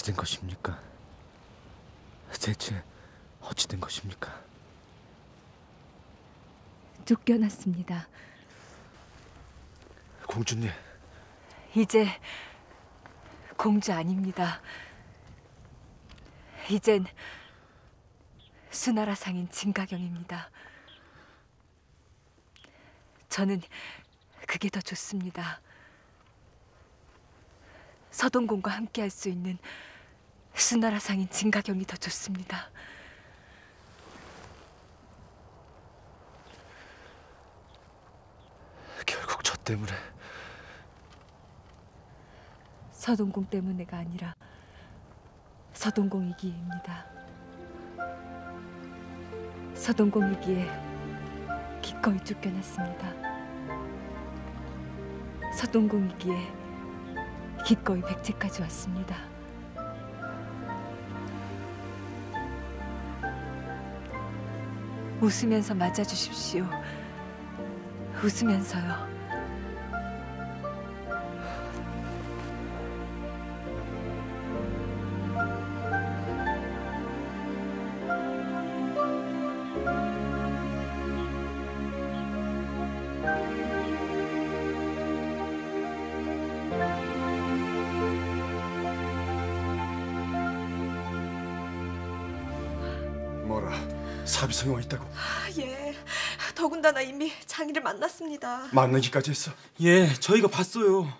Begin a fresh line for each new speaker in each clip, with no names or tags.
된 것입니까? 대체 어찌 된 것입니까?
쫓겨났습니다.
공주님.
이제 공주 아닙니다. 이젠 수나라 상인 진가경입니다. 저는 그게 더 좋습니다. 서동공과 함께 할 수 있는 수나라 상인 진가경이 더 좋습니다.
결국 저 때문에.
서동공 때문에가 아니라 서동공이기에입니다. 서동공이기에 기꺼이 쫓겨났습니다. 서동공이기에 기꺼이 백제까지 왔습니다. 웃으면서 맞아주십시오. 웃으면서요.
뭐라? 사비성에 와 있다고?
예, 더군다나 이미 장인을 만났습니다.
만나기까지 했어?
예, 저희가 봤어요.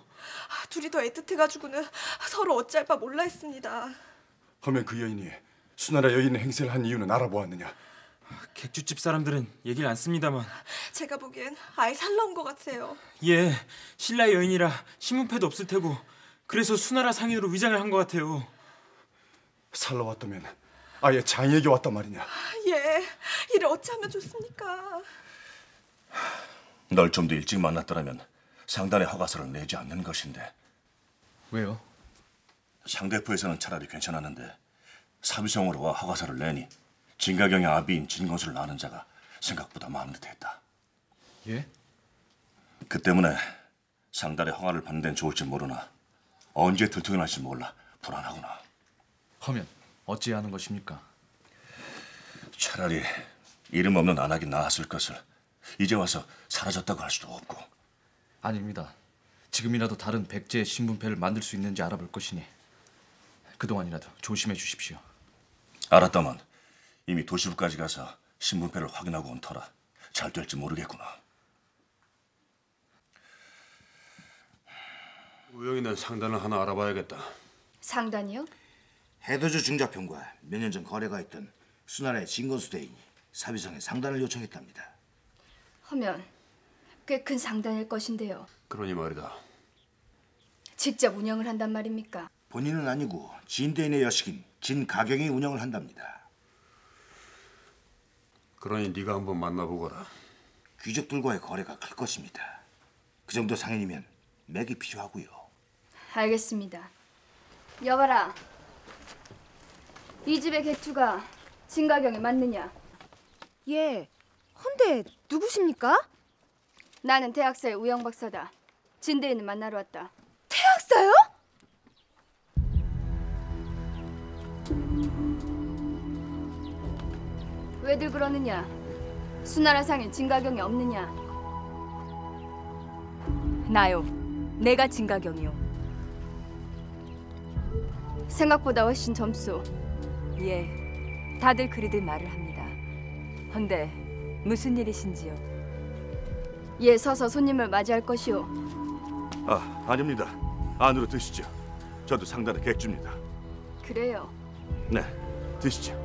둘이 더 애틋해가지고는 서로 어찌할 바 몰라 했습니다.
하면 그 여인이 수나라 여인의 행세를 한 이유는 알아보았느냐?
객주집 사람들은 얘기를 안 씁니다만.
제가 보기엔 아예 살라온 것 같아요.
예, 신라의 여인이라 신문패도 없을 테고 그래서 수나라 상인으로 위장을 한 것 같아요.
살러 왔다면 아예 장에게 왔단 말이냐?
예, 이를 어찌하면 좋습니까?
널 좀 더 일찍 만났더라면 상단의 허가서를 내지 않는 것인데.
왜요?
상대포에서는 차라리 괜찮았는데 사비성으로 와 허가서를 내니 진가경의 아비인 진건수를 아는 자가 생각보다 많은 듯했다.
예?
그 때문에 상단의 허가를 받는 데는 좋을지 모르나 언제 들통이 날지 몰라 불안하구나.
하면 어찌해야 하는 것입니까?
차라리 이름 없는 안악이 나았을 것을 이제 와서 사라졌다고 할 수도 없고.
아닙니다. 지금이라도 다른 백제의 신분패를 만들 수 있는지 알아볼 것이니 그동안이라도 조심해 주십시오.
알았다만 이미 도시부까지 가서 신분패를 확인하고 온 터라 잘 될지 모르겠구나.
우영이는 상단을 하나 알아봐야겠다.
상단이요?
해도주 중작평과 몇 년 전 거래가 있던 수나라의 진건수 대인이 사비성에 상단을 요청했답니다.
하면 꽤 큰 상단일 것인데요.
그러니 말이다.
직접 운영을 한단 말입니까?
본인은 아니고 진대인의 여식인 진가경이 운영을 한답니다.
그러니 네가 한번 만나보거라.
귀족들과의 거래가 클 것입니다. 그 정도 상인이면 맥이 필요하고요.
알겠습니다. 여봐라. 이 집의 객주가 진가경에 맞느냐?
예. 헌데 누구십니까?
나는 대학사의 우영 박사다. 진대인을 만나러 왔다.
태학사요?
왜들 그러느냐? 수나라 상인 진가경이 없느냐?
나요. 내가 진가경이요.
생각보다 훨씬 젊소.
예, 다들 그리들 말을 합니다. 헌데 무슨 일이신지요?
예, 서서 손님을 맞이할 것이오.
아닙니다. 안으로 드시죠. 저도 상단의 객주입니다.
그래요.
네, 드시죠.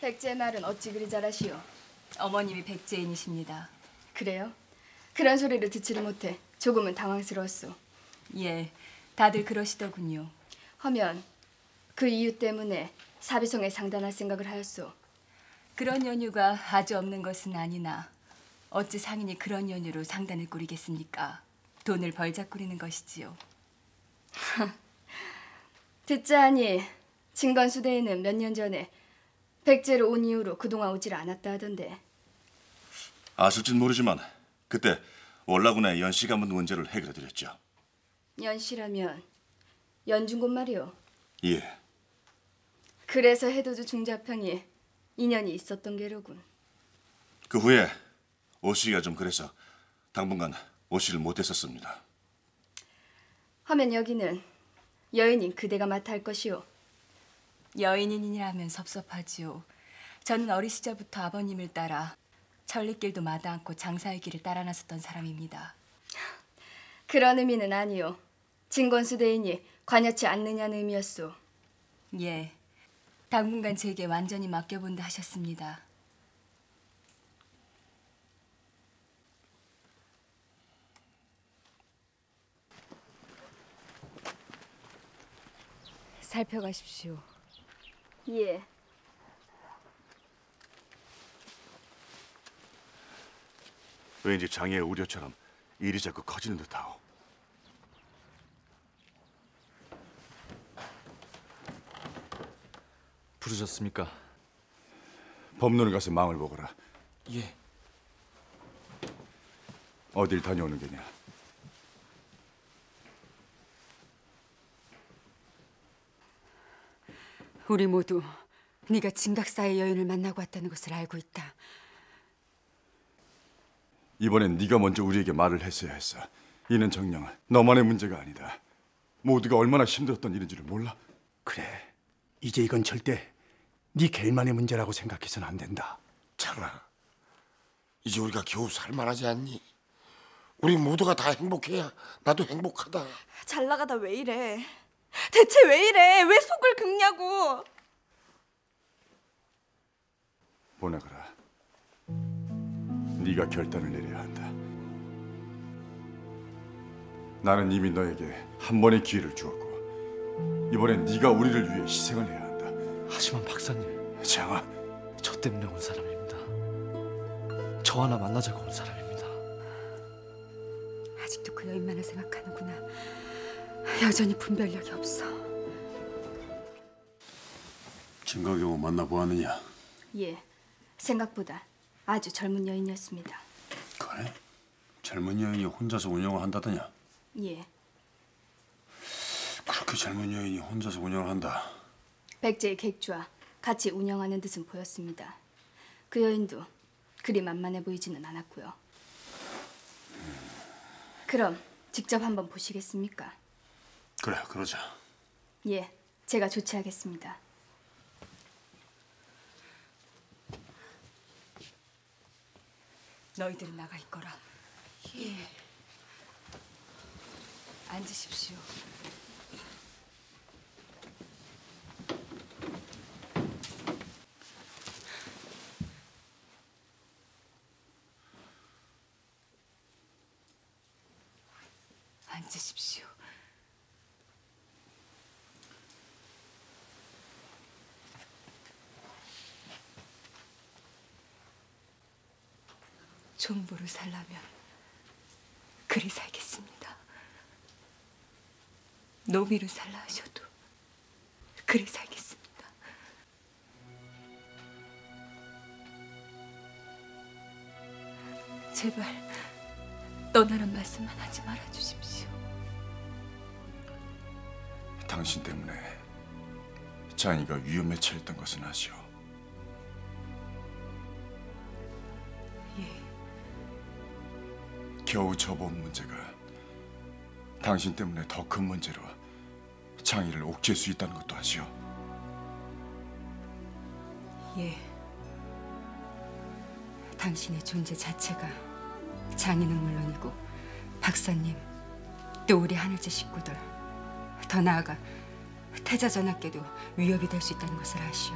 백제의 말은 어찌 그리 잘하시오?
어머님이 백제인이십니다.
그래요? 그런 소리를 듣지를 못해 조금은 당황스러웠소.
예, 다들 그러시더군요.
하면 그 이유 때문에 사비성에 상단할 생각을 하였소.
그런 연유가 아주 없는 것은 아니나 어찌 상인이 그런 연유로 상단을 꾸리겠습니까? 돈을 벌자 꾸리는 것이지요.
듣자하니 진건수 대인은 몇 년 전에 백제로 온 이후로 그동안 오질 않았다 하던데.
아실진 모르지만 그때 월라군의 연씨 가문 문제를 해결해드렸죠.
연씨라면 연중곤 말이오.
예.
그래서 해도주 중자평이 인연이 있었던 게로군.
그 후에 오씨가 좀 그래서 당분간 오씨를 못했었습니다.
하면 여기는 여인인 그대가 맡아 할 것이오.
여인인이라면 섭섭하지요. 저는 어린 시절부터 아버님을 따라 천리길도 마다 않고 장사의 길을 따라 나섰던 사람입니다.
그런 의미는 아니오. 진건수 대인이 관여치 않느냐는 의미였소.
예, 당분간 제게 완전히 맡겨본다 하셨습니다. 살펴가십시오.
예.
왠지 장애의 우려처럼 일이 자꾸 커지는 듯하오.
부르셨습니까?
법론에 가서 망을 보거라.
예.
어딜 다녀오는 게냐?
우리 모두 네가 진각사의 여인을 만나고 왔다는 것을 알고 있다.
이번엔 네가 먼저 우리에게 말을 했어야 했어. 이는 정녕 너만의 문제가 아니다. 모두가 얼마나 힘들었던 일인지를 몰라?
그래, 이제 이건 절대 네 개인만의 문제라고 생각해서는 안 된다.
장아, 이제 우리가 겨우 살만하지 않니? 우리 모두가 다 행복해야 나도 행복하다.
잘 나가다 왜 이래? 대체 왜 이래? 왜 속을 긁냐고?
보내거라. 네가 결단을 내려야 한다. 나는 이미 너에게 한 번의 기회를 주었고 이번엔 네가 우리를 위해 희생을 해야 한다.
하지만 박사님,
장아,
저 때문에 온 사람입니다. 저 하나 만나자고 온 사람입니다.
아직도 그 여인만을 생각하는구나. 여전히 분별력이 없어.
진가경을 만나보았느냐?
예. 생각보다 아주 젊은 여인이었습니다.
그래? 젊은 여인이 혼자서 운영을 한다더냐?
예.
그렇게 젊은 여인이 혼자서 운영을 한다.
백제의 객주와 같이 운영하는 듯은 보였습니다. 그 여인도 그리 만만해 보이지는 않았고요. 그럼 직접 한번 보시겠습니까?
그래, 그러자.
예, 제가 조치하겠습니다.
너희들은 나가 있거라. 예. 앉으십시오. 앉으십시오. 종부를 살려면 그리 살겠습니다. 노비를 살라 하셔도 그리 살겠습니다. 제발 떠나란 말씀만 하지 말아 주십시오.
당신 때문에 장이가 위험에 처했던 것은 아시오.
예.
겨우 접어온 문제가 당신 때문에 더 큰 문제로 장이를 옥죄할 수 있다는 것도 아시오.
예.
당신의 존재 자체가 장인은 물론이고 박사님 또 우리 하늘제 식구들 더 나아가 태자 전하께도 위협이 될 수 있다는 것을 아시오.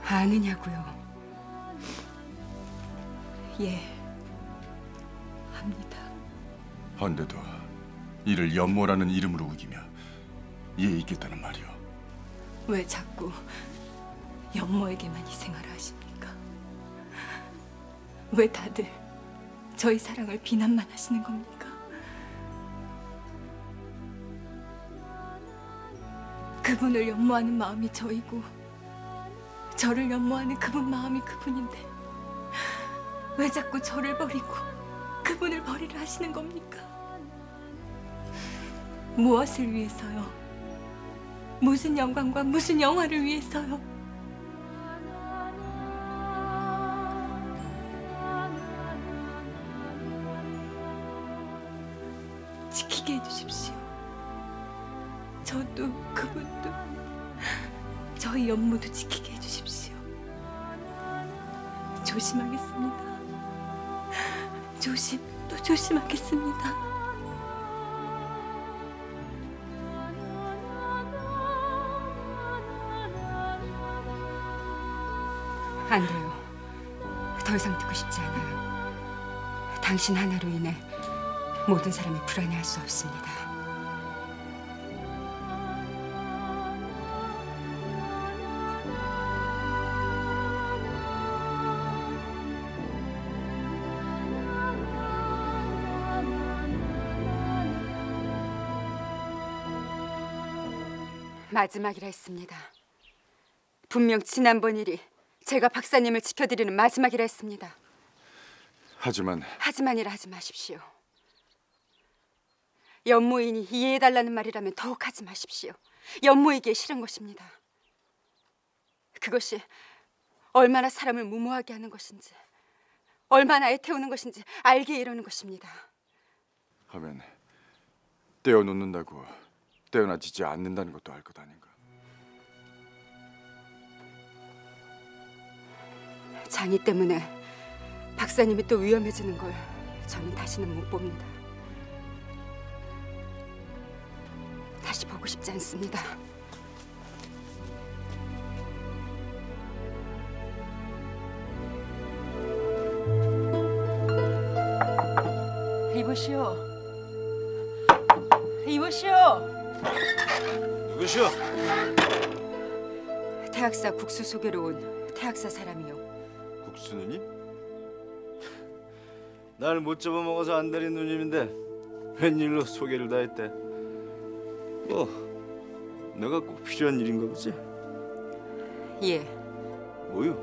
아느냐고요.
예. 합니다.
헌데도 이를 연모라는 이름으로 우기며 이에 있겠다는 말이오.
왜 자꾸 연모에게만 희생하라 하십니까? 왜 다들 저희 사랑을 비난만 하시는 겁니까? 그분을 연모하는 마음이 저이고 저를 연모하는 그분 마음이 그분인데 왜 자꾸 저를 버리고 그분을 버리려 하시는 겁니까? 무엇을 위해서요? 무슨 영광과 무슨 영화를 위해서요? 지키게 해주십시오. 저도 그분도 저희 연모도 지키게 해주십시오. 조심하겠습니다. 또 조심하겠습니다.
안 돼요. 더 이상 듣고 싶지 않아요. 당신 하나로 인해 모든 사람이 불안해할 수 없습니다. 마지막이라 했습니다. 분명 지난번 일이 제가 박사님을 지켜드리는 마지막이라 했습니다. 하지만이라 하지 마십시오. 연모인이 이해해달라는 말이라면 더욱 하지 마십시오. 연모이기에 싫은 것입니다. 그것이 얼마나 사람을 무모하게 하는 것인지, 얼마나 애태우는 것인지 알게 이러는 것입니다.
하면 떼어놓는다고 떼어놔지지 않는다는 것도 알 것 아닌가.
장이 때문에 박사님이 또 위험해지는 걸 저는 다시는 못 봅니다. 다시 보고 싶지 않습니다. 이보시오.
누구시오?
태학사 국수 소개로 온 태학사 사람이요.
국수 누님? 날 못 잡아먹어서 안 되는 누님인데 웬일로 소개를 다 했대. 뭐 내가 꼭 필요한 일인가 보지?
예.
뭐요?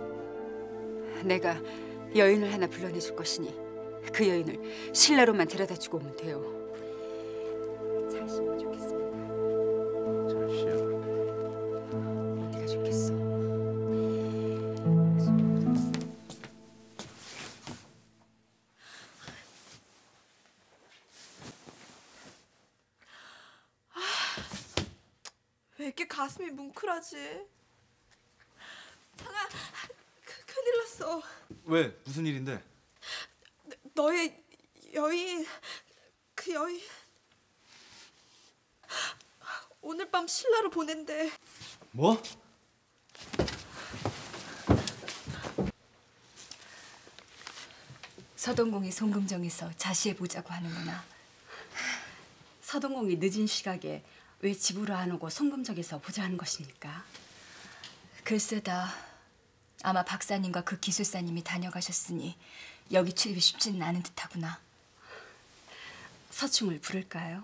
내가 여인을 하나 불러내줄 것이니 그 여인을 신라로만 데려다주고 오면 돼요. 잘 있으면 좋겠습니다.
잘 쉬어.
어디가 좋겠어?
왜 이렇게 가슴이 뭉클하지? 장아, 큰일 났어.
왜? 무슨 일인데?
너의 여인, 그 여인 오늘 밤 신라로 보낸대.
뭐?
서동공이 송금정에서 자시해보자고 하는구나.
서동공이 늦은 시각에 왜 집으로 안 오고 송금정에서 보자 하는 것입니까?
글쎄다. 아마 박사님과 그 기술사님이 다녀가셨으니 여기 출입이 쉽지는 않은 듯하구나.
서충을 부를까요?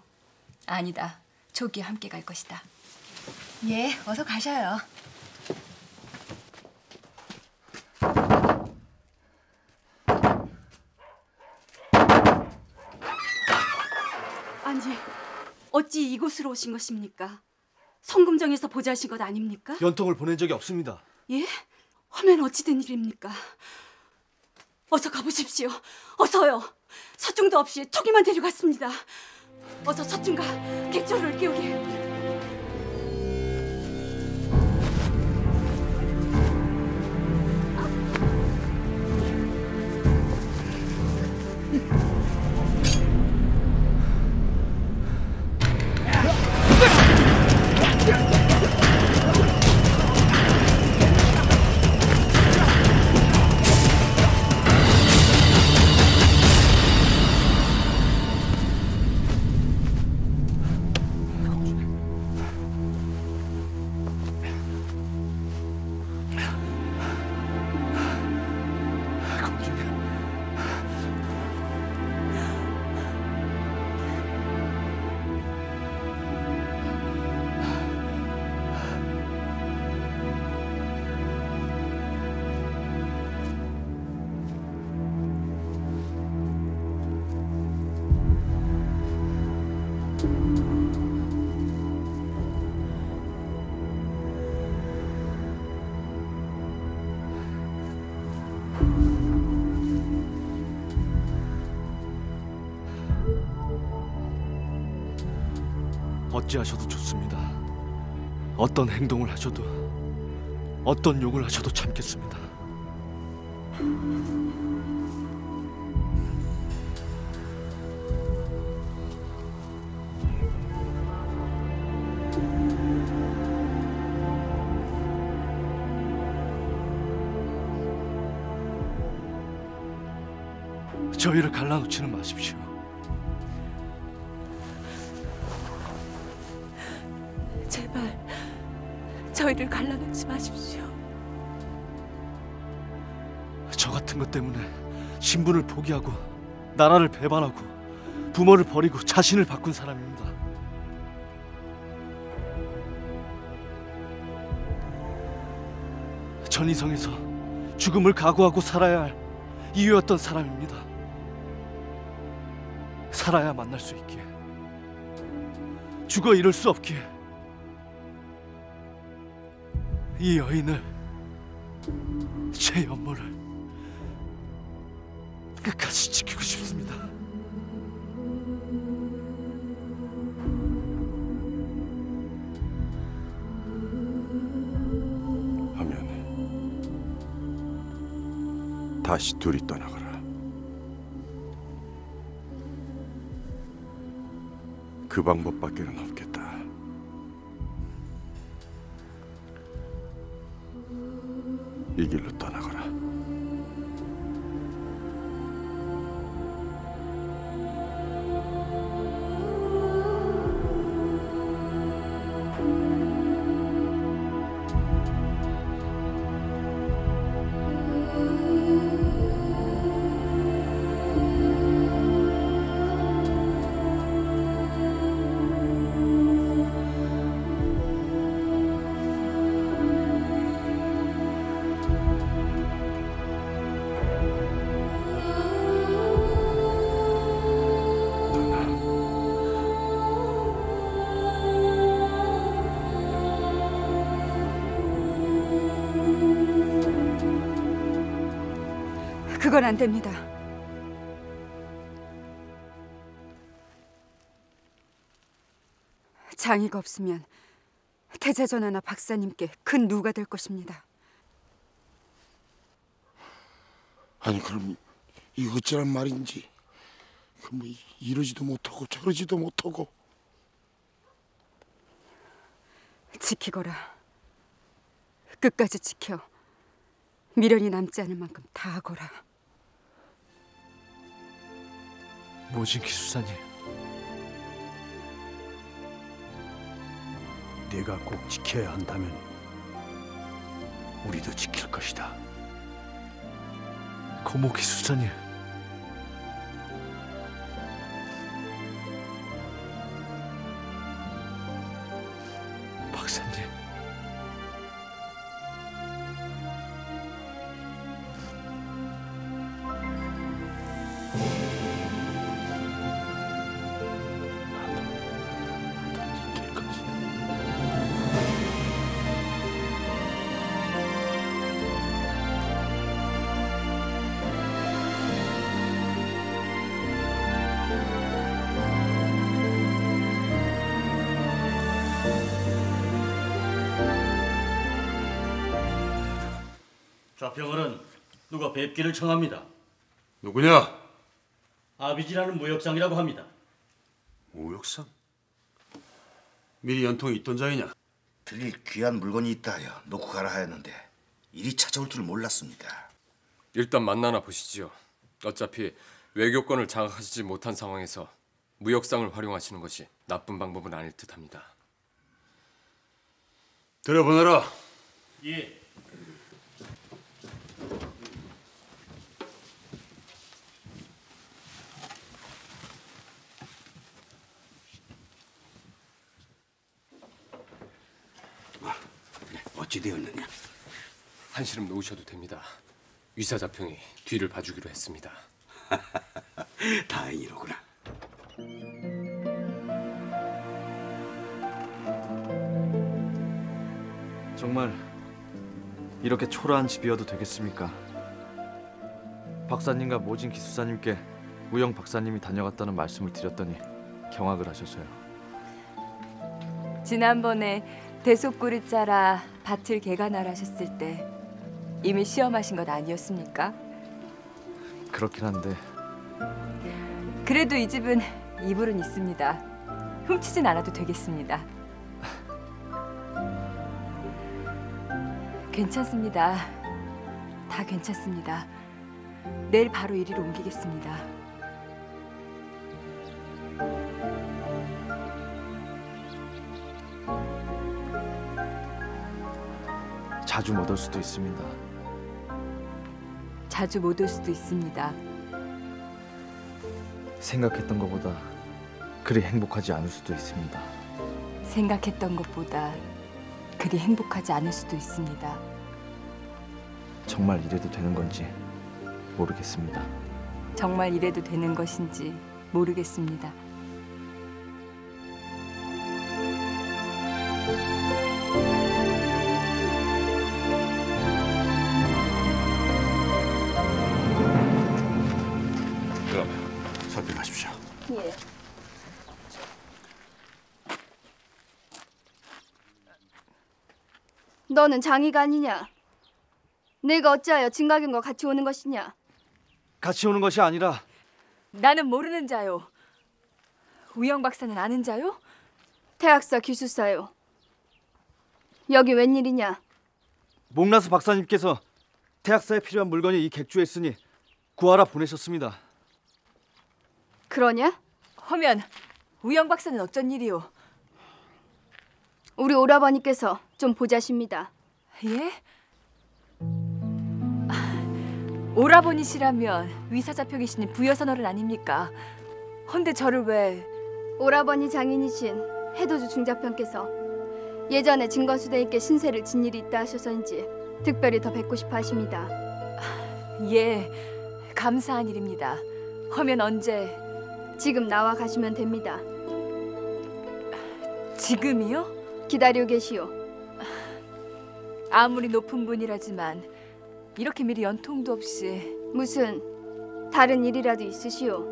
아니다. 조기에 함께 갈 것이다.
예, 어서 가셔요. 아니, 어찌 이곳으로 오신 것입니까? 송금정에서 보자하신 것 아닙니까?
연통을 보낸 적이 없습니다.
예? 하면 어찌 된 일입니까? 어서 가보십시오. 어서요. 서충도 없이 토기만 데려갔습니다. 어서 서충과 객조를 깨우게.
어찌하셔도 좋습니다. 어떤 행동을 하셔도, 어떤 욕을 하셔도 참겠습니다. 저희를 갈라놓지는 마십시오.
제발 저희를 갈라놓지 마십시오.
저 같은 것 때문에 신분을 포기하고 나라를 배반하고 부모를 버리고 자신을 바꾼 사람입니다. 전이성에서 죽음을 각오하고 살아야 할 이유였던 사람입니다. 살아야 만날 수 있기에, 죽어 이룰 수 없기에 이 여인을, 제 연모를 끝까지 지키고 싶습니다.
하면 다시 둘이 떠나가라. 그 방법밖에는 없겠다. 이 길로 떠나가라.
그건 안 됩니다. 장의가 없으면 태자전하나 박사님께 큰 누가 될 것입니다.
아니 그럼 이 어쩌란 말인지. 그 뭐 이러지도 못하고 저러지도 못하고.
지키거라. 끝까지 지켜. 미련이 남지 않을 만큼 다 하거라.
모진 기수사님,
네가 꼭 지켜야 한다면 우리도 지킬 것이다.
고모 기수사님, 박사님,
좌평을은 누가 뵙기를 청합니다.
누구냐?
아비지라는 무역상이라고 합니다.
무역상? 미리 연통이 있던 자이냐?
드릴 귀한 물건이 있다 하여 놓고 가라 하였는데 일이 찾아올 줄 몰랐습니다.
일단 만나나 보시지요. 어차피 외교권을 장악하시지 못한 상황에서 무역상을 활용하시는 것이 나쁜 방법은 아닐 듯합니다.
들여보내라.
예.
어찌 되었느냐?
한시름 놓으셔도 됩니다. 위사자평이 뒤를 봐주기로 했습니다.
다행이로구나.
정말 이렇게 초라한 집이어도 되겠습니까? 박사님과 모진 기수사님께 우영 박사님이 다녀갔다는 말씀을 드렸더니 경악을 하셔서요.
지난번에 대속구를 짜라 밭을 개간하라 하셨을 때 이미 시험하신 것 아니었습니까?
그렇긴 한데
그래도 이 집은 이불은 있습니다. 훔치진 않아도 되겠습니다. 괜찮습니다. 다 괜찮습니다. 내일 바로 이리로 옮기겠습니다.
자주 못 올 수도 있습니다.
자주 못 올 수도 있습니다.
생각했던 것보다 그리 행복하지 않을 수도 있습니다.
생각했던 것보다 그리 행복하지 않을 수도 있습니다.
정말 이래도 되는 건지 모르겠습니다.
정말 이래도 되는 것인지 모르겠습니다.
그럼 살펴가십시오.
예. 너는 장이가 아니냐? 내가 어찌하여 진가경과 같이 오는 것이냐?
같이 오는 것이 아니라
나는 모르는 자요. 우영 박사는 아는 자요?
태학사 기술사요. 여기 웬일이냐?
목나스 박사님께서 태학사에 필요한 물건이 이 객주에 있으니 구하라 보내셨습니다.
그러냐?
허면 우영 박사는 어쩐 일이오?
우리 오라버니께서 좀 보자십니다.
예? 오라버니시라면 위사잡혀 계시는 부여선어른 아닙니까? 헌데 저를 왜...
오라버니 장인이신 해도주 중자편께서 예전에 진건수대님께 신세를 진 일이 있다 하셔서인지 특별히 더 뵙고 싶어 하십니다.
예, 감사한 일입니다. 허면 언제...
지금 나와 가시면 됩니다.
지금이요?
기다리고 계시오.
아무리 높은 분이라지만 이렇게 미리 연통도 없이...
무슨 다른 일이라도 있으시오?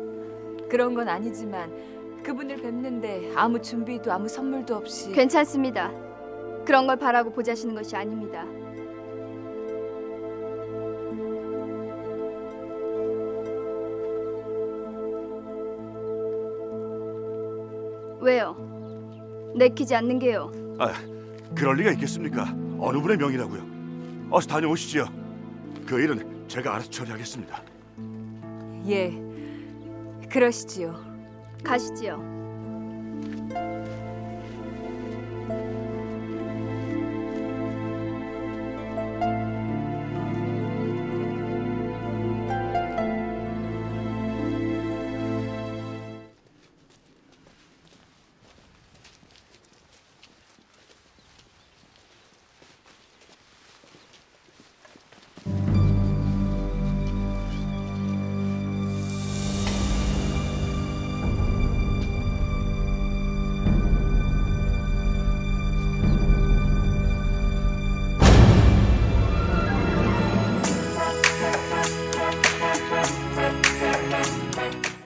그런 건 아니지만 그분을 뵙는데 아무 준비도 아무 선물도 없이...
괜찮습니다. 그런 걸 바라고 보자시는 것이 아닙니다. 왜요? 내키지 않는 게요?
그럴 리가 있겠습니까? 어느 분의 명이라고요? 어서 다녀오시지요. 그 일은 제가 알아서 처리하겠습니다.
예, 그러시지요.
가시지요.